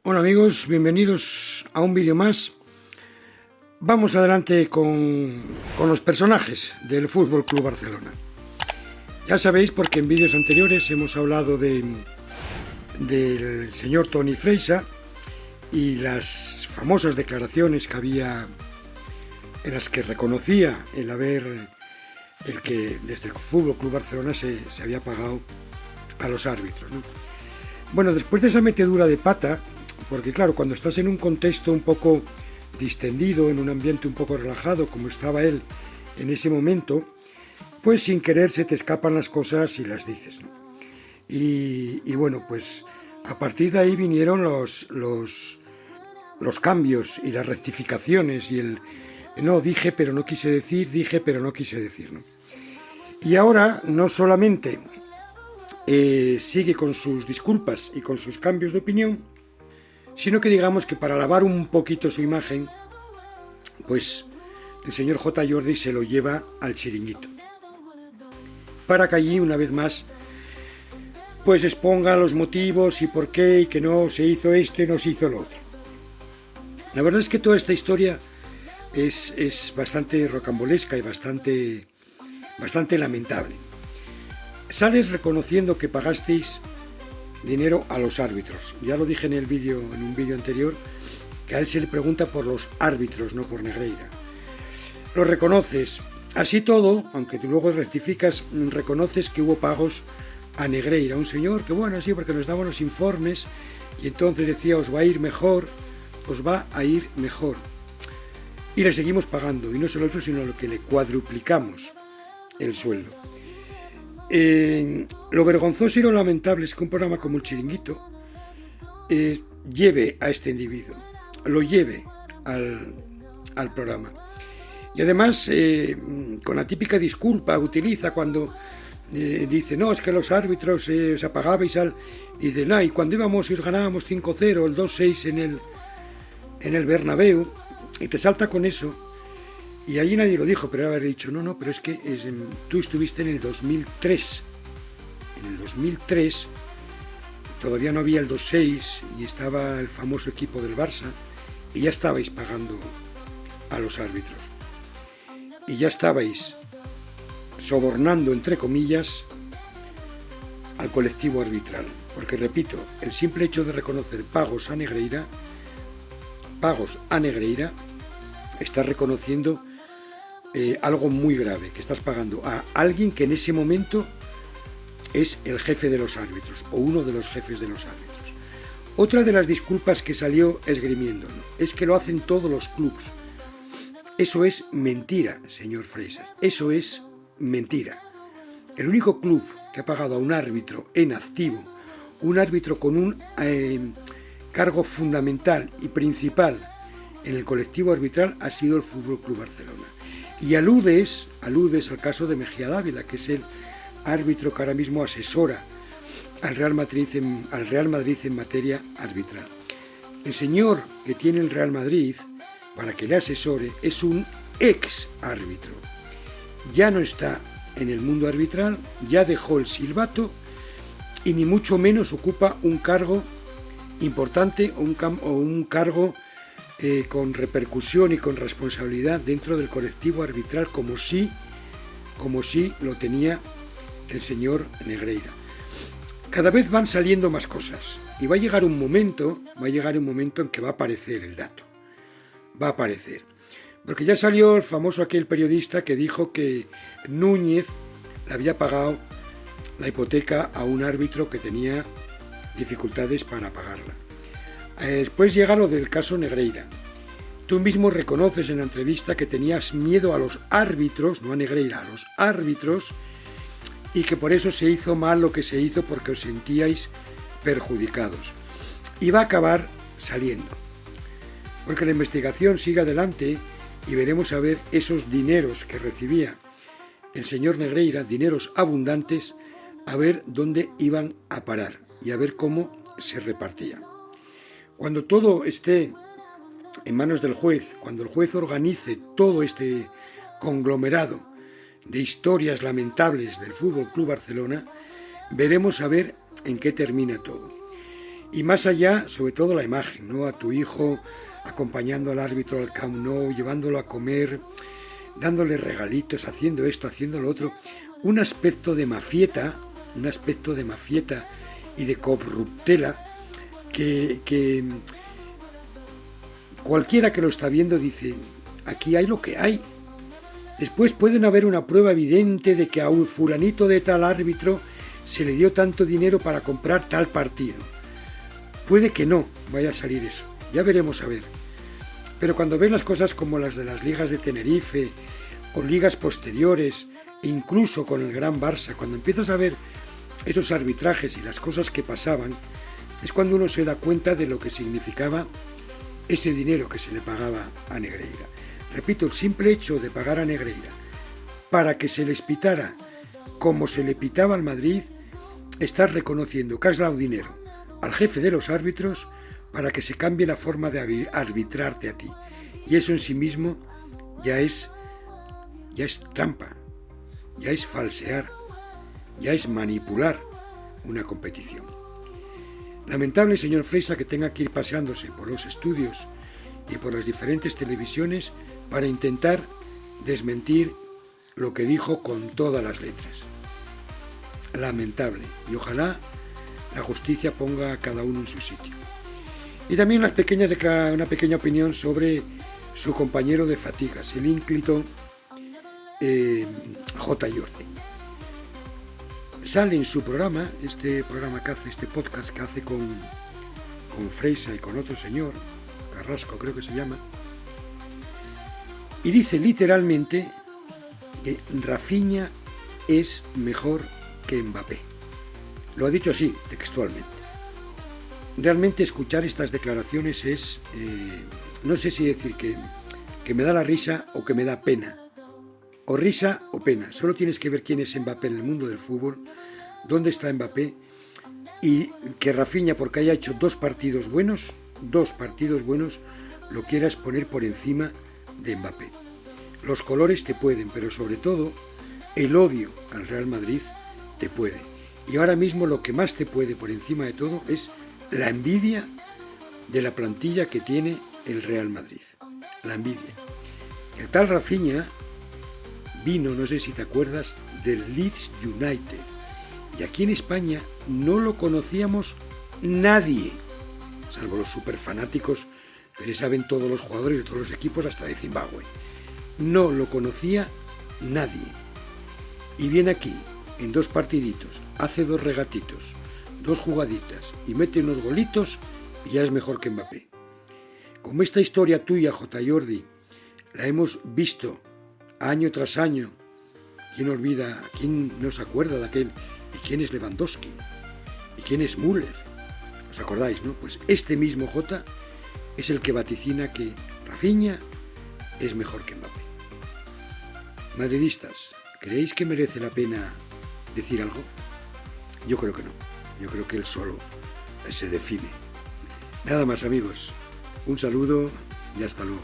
Hola amigos, bienvenidos a un vídeo más. Vamos adelante con los personajes del Fútbol Club Barcelona. Ya sabéis, porque en vídeos anteriores hemos hablado del señor Toni Freixa y las famosas declaraciones que había, en las que reconocía el que desde el Fútbol Club Barcelona se había pagado a los árbitros, ¿no? Bueno, después de esa metedura de pata, porque claro, cuando estás en un contexto un poco distendido, en un ambiente un poco relajado, como estaba él en ese momento, pues sin querer se te escapan las cosas y las dices, ¿no? Y bueno, pues a partir de ahí vinieron los cambios y las rectificaciones y no, dije pero no quise decir, dije pero no quise decir, ¿no? Y ahora no solamente sigue con sus disculpas y con sus cambios de opinión, sino que digamos que para lavar un poquito su imagen, pues el señor J. Jordi se lo lleva al Chiringuito, para que allí una vez más pues exponga los motivos y por qué, y que no se hizo esto y no se hizo lo otro. La verdad es que toda esta historia es bastante rocambolesca y bastante lamentable. Sales reconociendo que pagasteis dinero a los árbitros. Ya lo dije en un vídeo anterior, que a él se le pregunta por los árbitros, no por Negreira. Lo reconoces. Así todo, aunque tú luego rectificas, reconoces que hubo pagos a Negreira, un señor que, bueno, sí, porque nos daban los informes y entonces decía, os va a ir mejor. Y le seguimos pagando, y no solo eso, sino lo que le cuadruplicamos el sueldo. Lo vergonzoso y lo lamentable es que un programa como el Chiringuito lleve a este individuo, lo lleve al programa. Y además, con la típica disculpa utiliza cuando dice, no, es que los árbitros os apagabais dice, no, y cuando íbamos y os ganábamos 5-0, el 2-6 en el Bernabéu, y te salta con eso. Y allí nadie lo dijo, pero haber dicho, no, pero es que tú estuviste en el 2003. En el 2003 todavía no había el 2-6 y estaba el famoso equipo del Barça y ya estabais pagando a los árbitros. Y ya estabais sobornando, entre comillas, al colectivo arbitral. Porque, repito, el simple hecho de reconocer pagos a Negreira, está reconociendo algo muy grave, que estás pagando a alguien que en ese momento es el jefe de los árbitros o uno de los jefes de los árbitros. Otra de las disculpas que salió esgrimiendo, ¿no?, es que lo hacen todos los clubes. Eso es mentira, señor Freixas, eso es mentira. El único club que ha pagado a un árbitro en activo, un árbitro con un cargo fundamental y principal en el colectivo arbitral, ha sido el Fútbol Club Barcelona. Y aludes al caso de Mejía Dávila, que es el árbitro que ahora mismo asesora al Real Madrid en materia arbitral. El señor que tiene el Real Madrid para que le asesore es un ex árbitro. Ya no está en el mundo arbitral, ya dejó el silbato y ni mucho menos ocupa un cargo importante o un cargo con repercusión y con responsabilidad dentro del colectivo arbitral, como si lo tenía el señor Negreira. Cada vez van saliendo más cosas y va a llegar un momento en que va a aparecer el dato. Va a aparecer. Porque ya salió el famoso aquel periodista que dijo que Núñez le había pagado la hipoteca a un árbitro que tenía dificultades para pagarla. Después llega lo del caso Negreira. Tú mismo reconoces en la entrevista que tenías miedo a los árbitros, no a Negreira, a los árbitros, y que por eso se hizo mal lo que se hizo, porque os sentíais perjudicados. Y va a acabar saliendo, porque la investigación sigue adelante y veremos a ver esos dineros que recibía el señor Negreira, dineros abundantes, a ver dónde iban a parar y a ver cómo se repartían. Cuando todo esté en manos del juez, cuando el juez organice todo este conglomerado de historias lamentables del Fútbol Club Barcelona, veremos a ver en qué termina todo. Y más allá, sobre todo la imagen, ¿no? A tu hijo acompañando al árbitro al Camp Nou, llevándolo a comer, dándole regalitos, haciendo esto, haciendo lo otro. Un aspecto de mafieta y de corruptela que cualquiera que lo está viendo dice, aquí hay lo que hay. Después pueden haber una prueba evidente de que a un fulanito de tal árbitro se le dio tanto dinero para comprar tal partido. Puede que no vaya a salir eso, ya veremos a ver. Pero cuando ves las cosas como las de las ligas de Tenerife o ligas posteriores, e incluso con el Gran Barça, cuando empiezas a ver esos arbitrajes y las cosas que pasaban, es cuando uno se da cuenta de lo que significaba ese dinero que se le pagaba a Negreira. Repito, el simple hecho de pagar a Negreira para que se les pitara como se le pitaba al Madrid, estás reconociendo que has dado dinero al jefe de los árbitros para que se cambie la forma de arbitrarte a ti. Y eso en sí mismo ya es trampa, ya es falsear, ya es manipular una competición. Lamentable, señor Freisa, que tenga que ir paseándose por los estudios y por las diferentes televisiones para intentar desmentir lo que dijo con todas las letras. Lamentable, y ojalá la justicia ponga a cada uno en su sitio. Y también una pequeña opinión sobre su compañero de fatigas, el ínclito J. Jordi. Sale en su programa, este podcast que hace con Freisa y con otro señor, Carrasco creo que se llama, y dice literalmente que Rafinha es mejor que Mbappé. Lo ha dicho así, textualmente. Realmente escuchar estas declaraciones es, no sé si decir que me da la risa o que me da pena. O risa o pena. Solo tienes que ver quién es Mbappé en el mundo del fútbol, dónde está Mbappé, y que Rafinha, porque haya hecho dos partidos buenos, lo quieras poner por encima de Mbappé. Los colores te pueden, pero sobre todo el odio al Real Madrid te puede. Y ahora mismo lo que más te puede por encima de todo es la envidia de la plantilla que tiene el Real Madrid. La envidia. El tal Rafinha vino, no sé si te acuerdas, del Leeds United. Y aquí en España no lo conocíamos nadie, salvo los superfanáticos que le saben todos los jugadores de todos los equipos hasta de Zimbabue. No lo conocía nadie. Y viene aquí, en dos partiditos, hace dos regatitos, dos jugaditas y mete unos golitos y ya es mejor que Mbappé. Como esta historia tuya, J. Jordi, la hemos visto año tras año, ¿quién olvida, quién no se acuerda de aquel? ¿Y quién es Lewandowski? ¿Y quién es Müller? ¿Os acordáis, no? Pues este mismo J es el que vaticina que Rafinha es mejor que Mbappé. Madridistas, ¿creéis que merece la pena decir algo? Yo creo que no. Yo creo que él solo se define. Nada más, amigos. Un saludo y hasta luego.